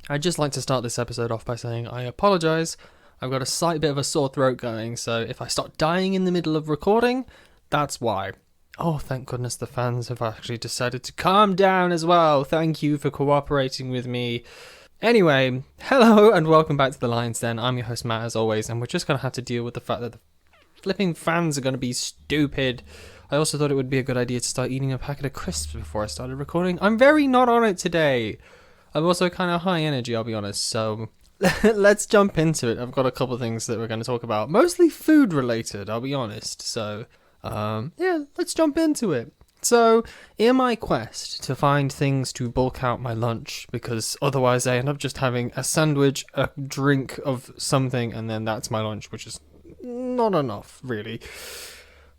I'd just like to start this episode off by saying I apologise. I've got a slight bit of a sore throat going, so if I start dying in the middle of recording, that's why. Oh, thank goodness the fans have actually decided to calm down as well. Thank you for cooperating with me. Anyway, hello and welcome back to the Lion's Den. I'm your host Matt as always, and we're just going to have to deal with the fact that the flipping fans are going to be stupid. I also thought it would be a good idea to start eating a packet of crisps before I started recording. I'm very not on it today. I'm also kind of high energy, I'll be honest, so let's jump into it. I've got a couple of things that we're going to talk about, mostly food related, I'll be honest, so yeah, let's jump into it. So, in my quest to find things to bulk out my lunch, because otherwise I end up just having a sandwich, a drink of something, and then that's my lunch, which is not enough, really.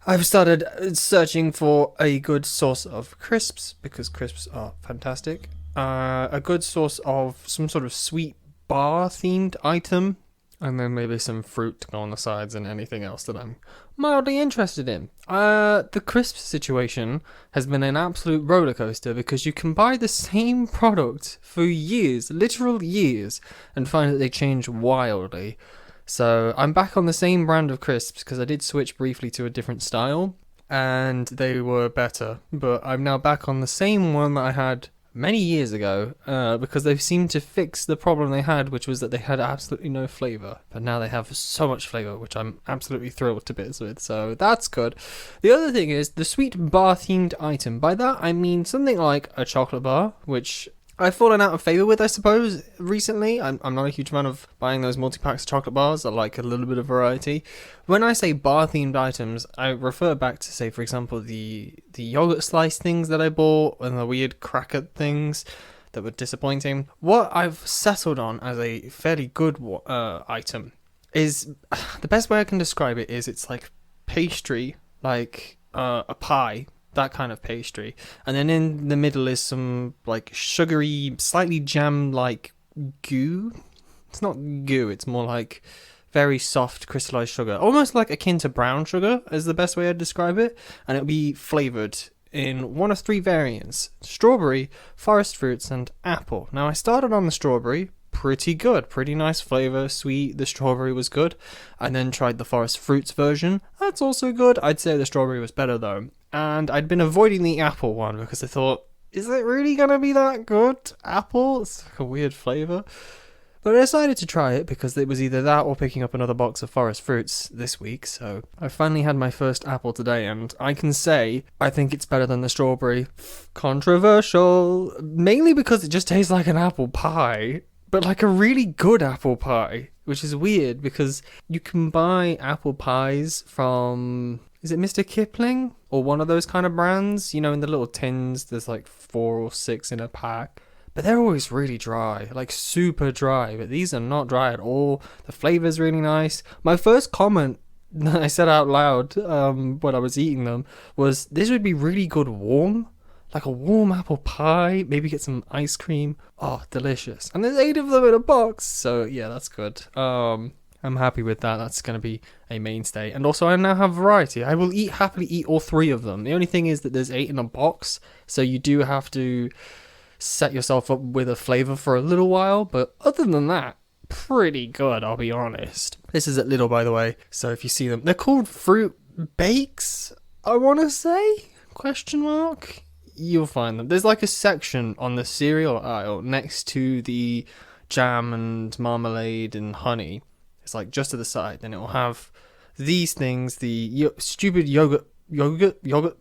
I've started searching for a good source of crisps, because crisps are fantastic. A good source of some sort of sweet bar-themed item, and then maybe some fruit to go on the sides and anything else that I'm mildly interested in. The crisp situation has been an absolute roller coaster because you can buy the same product for years, literal years, and find that they change wildly. So I'm back on the same brand of crisps because I did switch briefly to a different style and they were better, but I'm now back on the same one that I had many years ago because they've seemed to fix the problem they had, which was that they had absolutely no flavour, but now they have so much flavour, which I'm absolutely thrilled to bits with, so that's good. The other thing is the sweet bar themed item. By that I mean something like a chocolate bar, which I've fallen out of favour with, I suppose, recently. I'm not a huge fan of buying those multi-packs of chocolate bars. I like a little bit of variety. When I say bar-themed items, I refer back to, say, for example, the yogurt slice things that I bought and the weird cracker things that were disappointing. What I've settled on as a fairly good item is, the best way I can describe it is it's like pastry, like a pie, that kind of pastry, and then in the middle is some like sugary, slightly jam-like goo. It's not goo, it's more like very soft crystallized sugar, almost like akin to brown sugar is the best way I'd describe it, and it'll be flavored in one of three variants: strawberry, forest fruits, and apple. Now I started on the strawberry, pretty good, pretty nice flavor, sweet. The strawberry was good. I then tried the forest fruits version, that's also good. I'd say the strawberry was better though. And I'd been avoiding the apple one because I thought, is it really gonna be that good? Apple? It's like a weird flavour. But I decided to try it because it was either that or picking up another box of forest fruits this week, so I finally had my first apple today, and I can say I think it's better than the strawberry. Controversial. Mainly because it just tastes like an apple pie, but like a really good apple pie, which is weird because you can buy apple pies from, is it Mr. Kipling? Or one of those kind of brands, you know, in the little tins, there's like 4 or 6 in a pack. But they're always really dry, like super dry. But these are not dry at all. The flavor's really nice. My first comment that I said out loud when I was eating them was, this would be really good warm. Like a warm apple pie, maybe get some ice cream. Oh, delicious. And there's 8 of them in a box, so yeah, that's good. I'm happy with that. That's going to be a mainstay. And also I now have variety. I will happily eat all 3 of them. The only thing is that there's 8 in a box, so you do have to set yourself up with a flavour for a little while. But other than that, pretty good, I'll be honest. This is at Lidl, by the way, so if you see them, they're called Fruit Bakes, I want to say? Question mark? You'll find them. There's like a section on the cereal aisle next to the jam and marmalade and honey. It's like just to the side, and it will have these things, the stupid yogurt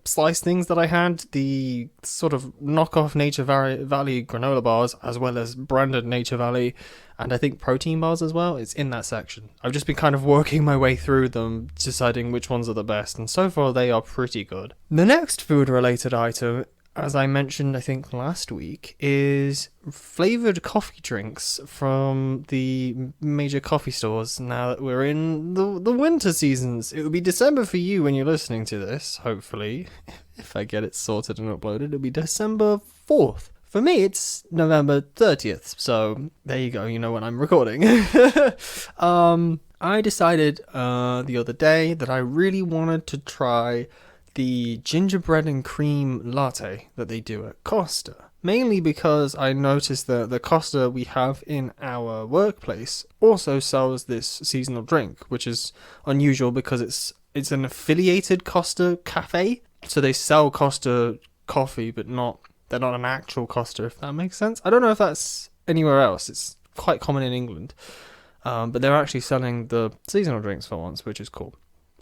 slice things that I had, the sort of knockoff Nature Valley granola bars, as well as branded Nature Valley, and I think protein bars as well. It's in that section. I've just been kind of working my way through them, deciding which ones are the best, and so far they are pretty good. The next food-related item, as I mentioned, I think last week, is flavoured coffee drinks from the major coffee stores now that we're in the winter seasons. It will be December for you when you're listening to this, hopefully. If I get it sorted and uploaded, it'll be December 4th. For me, it's November 30th, so there you go, you know when I'm recording. I decided the other day that I really wanted to try the gingerbread and cream latte that they do at Costa. mainly because I noticed that the Costa we have in our workplace also sells this seasonal drink, which is unusual because it's an affiliated Costa cafe. So they sell Costa coffee, but they're not an actual Costa, if that makes sense. I don't know if that's anywhere else. It's quite common in England. But they're actually selling the seasonal drinks for once, which is cool.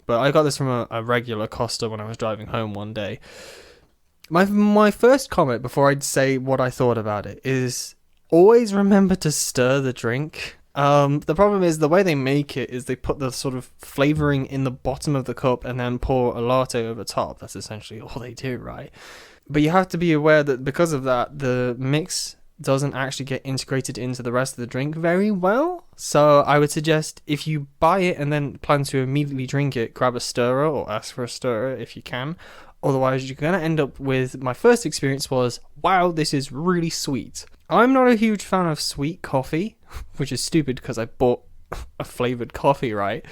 But I got this from a regular Costa when I was driving home one day. My first comment before I'd say what I thought about it is always remember to stir the drink. The problem is the way they make it is they put the sort of flavouring in the bottom of the cup and then pour a latte over top. That's essentially all they do, right? But you have to be aware that because of that, the mix doesn't actually get integrated into the rest of the drink very well. So I would suggest if you buy it and then plan to immediately drink it, grab a stirrer or ask for a stirrer if you can. Otherwise, you're going to end up with, my first experience was, wow, this is really sweet. I'm not a huge fan of sweet coffee, which is stupid because I bought a flavoured coffee, right?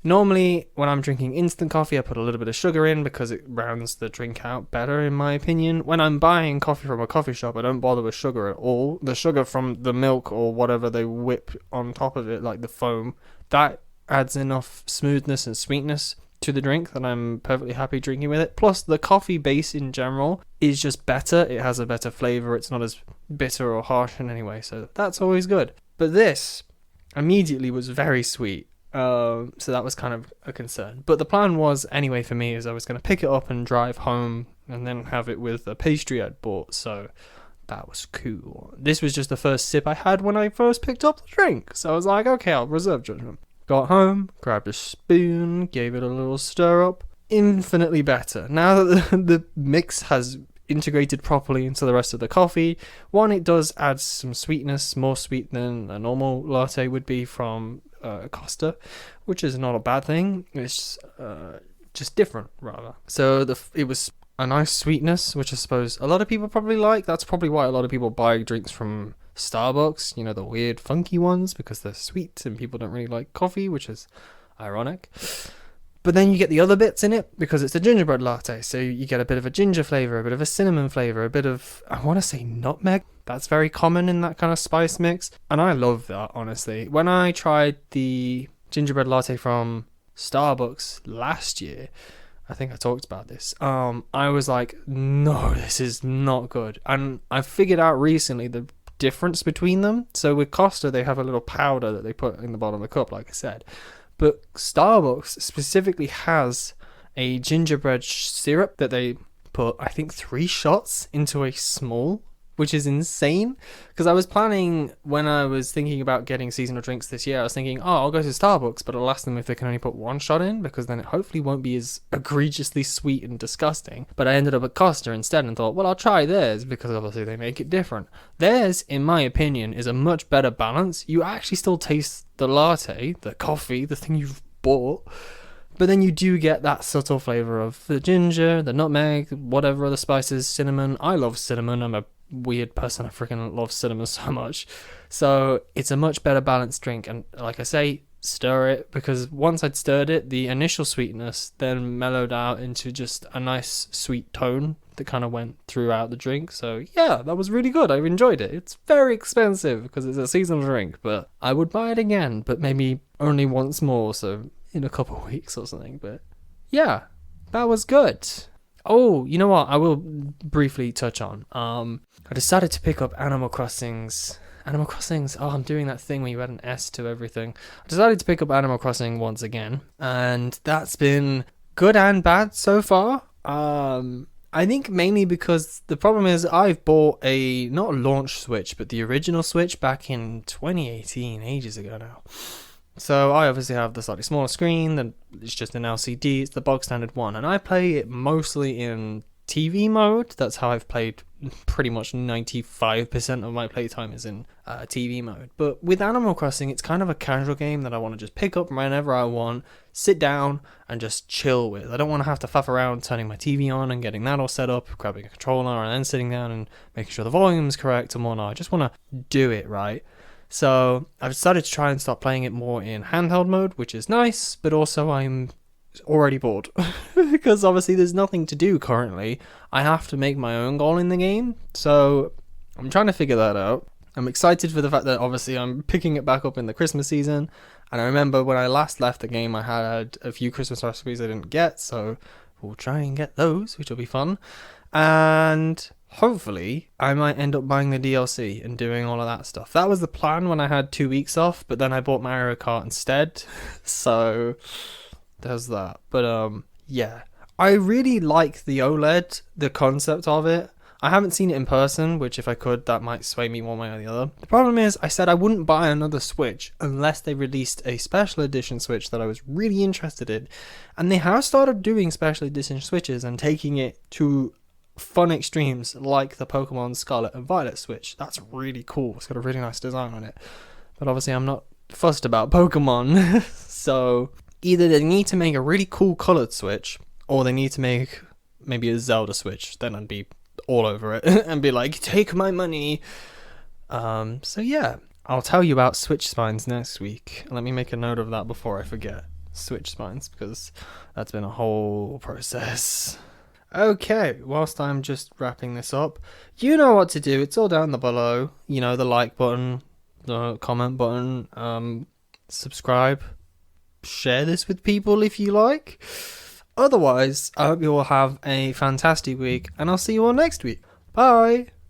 Normally, when I'm drinking instant coffee, I put a little bit of sugar in because it rounds the drink out better, in my opinion. When I'm buying coffee from a coffee shop, I don't bother with sugar at all. The sugar from the milk or whatever they whip on top of it, like the foam, that adds enough smoothness and sweetness to the drink that I'm perfectly happy drinking with it. Plus, the coffee base in general is just better. It has a better flavour. It's not as bitter or harsh in any way, so that's always good. But this immediately was very sweet. So that was kind of a concern. But the plan was, anyway, for me, is I was going to pick it up and drive home and then have it with a pastry I'd bought. So that was cool. This was just the first sip I had when I first picked up the drink. So I was like, okay, I'll reserve judgment. Got home, grabbed a spoon, gave it a little stir up. Infinitely better. Now that the mix has integrated properly into the rest of the coffee, one, it does add some sweetness, more sweet than a normal latte would be from Costa, which is not a bad thing. It's just different, rather. So it was a nice sweetness, which I suppose a lot of people probably like. That's probably why a lot of people buy drinks from Starbucks, you know, the weird funky ones, because they're sweet and people don't really like coffee, which is ironic. But then you get the other bits in it because it's a gingerbread latte, so you get a bit of a ginger flavour, a bit of a cinnamon flavour, a bit of, I want to say nutmeg. That's very common in that kind of spice mix, and I love that, honestly. When I tried the gingerbread latte from Starbucks last year, I think I talked about this, I was like, no, this is not good. And I figured out recently the difference between them. So with Costa, they have a little powder that they put in the bottom of the cup, like I said. But Starbucks specifically has a gingerbread syrup that they put, I think, 3 shots into a small, which is insane. Because I was planning, when I was thinking about getting seasonal drinks this year, I was thinking, oh, I'll go to Starbucks, but I'll ask them if they can only put 1 shot in, because then it hopefully won't be as egregiously sweet and disgusting. But I ended up at Costa instead and thought, well, I'll try theirs, because obviously they make it different. Theirs, in my opinion, is a much better balance. You actually still taste the latte, the coffee, the thing you've bought, but then you do get that subtle flavour of the ginger, the nutmeg, whatever other spices, cinnamon. I love cinnamon. I'm a weird person. I freaking love cinnamon so much. So it's a much better balanced drink. And like I say, stir it, because once I'd stirred it, the initial sweetness then mellowed out into just a nice sweet tone that kind of went throughout the drink. So yeah, that was really good. I enjoyed it. It's very expensive because it's a seasonal drink, but I would buy it again, but maybe only once more, so in a couple of weeks or something. But yeah, that was good. Oh, you know what? I will briefly touch on. I decided to pick up Animal Crossing's. Oh, I'm doing that thing where you add an S to everything. I decided to pick up Animal Crossing once again, and that's been good and bad so far. I think mainly because the problem is I've bought not a launch Switch, but the original Switch back in 2018, ages ago now. So I obviously have the slightly smaller screen, then it's just an LCD, it's the bog standard one, and I play it mostly in TV mode. That's how I've played pretty much 95% of my playtime is in TV mode. But with Animal Crossing, it's kind of a casual game that I want to just pick up whenever I want, sit down and just chill with. I don't want to have to faff around turning my TV on and getting that all set up, grabbing a controller and then sitting down and making sure the volume's correct and whatnot. I just want to do it right. So I've decided to try and start playing it more in handheld mode, which is nice, but also I'm already bored because obviously there's nothing to do currently. I have to make my own goal in the game, so I'm trying to figure that out. I'm excited for the fact that obviously I'm picking it back up in the Christmas season, and I remember when I last left the game I had a few Christmas recipes I didn't get, so we'll try and get those, which will be fun. And hopefully I might end up buying the DLC and doing all of that stuff. That was the plan when I had 2 weeks off, but then I bought Mario Kart instead. So there's that. But yeah, I really like the OLED, the concept of it. I haven't seen it in person, which if I could, that might sway me one way or the other. The problem is, I said I wouldn't buy another Switch unless they released a special edition Switch that I was really interested in. And they have started doing special edition Switches and taking it to fun extremes like the Pokemon Scarlet and Violet Switch. That's really cool. It's got a really nice design on it. But obviously I'm not fussed about Pokemon. So either they need to make a really cool coloured Switch, or they need to make maybe a Zelda Switch. Then I'd be all over it and be like, take my money. So yeah, I'll tell you about Switch spines next week. Let me make a note of that before I forget. Switch spines, because that's been a whole process. Okay, whilst I'm just wrapping this up, you know what to do. It's all down below. You know, the like button, the comment button, subscribe, share this with people if you like. Otherwise, I hope you all have a fantastic week, and I'll see you all next week. Bye!